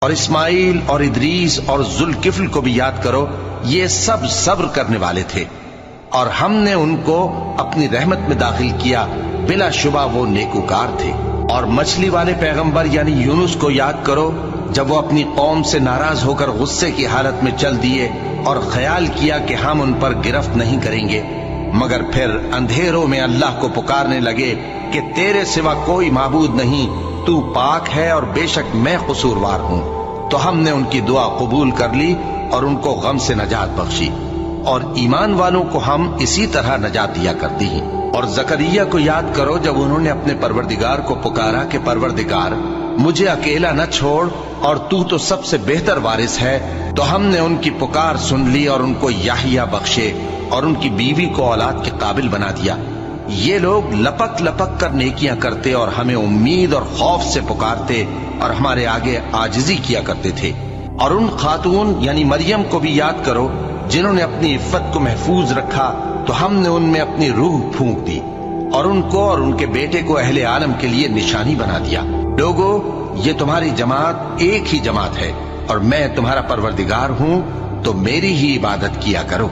اور اسماعیل اور ادریس اور ذوالکفل کو بھی یاد کرو، یہ سب صبر کرنے والے تھے، اور ہم نے ان کو اپنی رحمت میں داخل کیا، بلا شبہ وہ نیکوکار تھے۔ اور مچھلی والے پیغمبر یعنی یونس کو یاد کرو، جب وہ اپنی قوم سے ناراض ہو کر غصے کی حالت میں چل دیے اور خیال کیا کہ ہم ان پر گرفت نہیں کریں گے، مگر پھر اندھیروں میں اللہ کو پکارنے لگے کہ تیرے سوا کوئی معبود نہیں، تو پاک ہے اور بے شک میں قصوروار ہوں۔ تو ہم نے ان کی دعا قبول کر لی اور ان کو غم سے نجات بخشی، اور ایمان والوں کو ہم اسی طرح نجات دیا کرتی ہیں۔ اور زکریا کو یاد کرو، جب انہوں نے اپنے پروردگار کو پکارا کہ پروردگار مجھے اکیلا نہ چھوڑ، اور تو سب سے بہتر وارث ہے، تو ہم نے ان کی پکار سن لی اور ان کو یحییٰ بخشے اور ان کی بیوی کو اولاد کے قابل بنا دیا۔ یہ لوگ لپک لپک کر نیکیاں کرتے اور ہمیں امید اور خوف سے پکارتے اور ہمارے آگے عاجزی کیا کرتے تھے۔ اور ان خاتون یعنی مریم کو بھی یاد کرو، جنہوں نے اپنی عفت کو محفوظ رکھا، تو ہم نے ان میں اپنی روح پھونک دی اور ان کو اور ان کے بیٹے کو اہل عالم کے لیے نشانی بنا دیا۔ لوگو، یہ تمہاری جماعت ایک ہی جماعت ہے، اور میں تمہارا پروردگار ہوں، تو میری ہی عبادت کیا کرو۔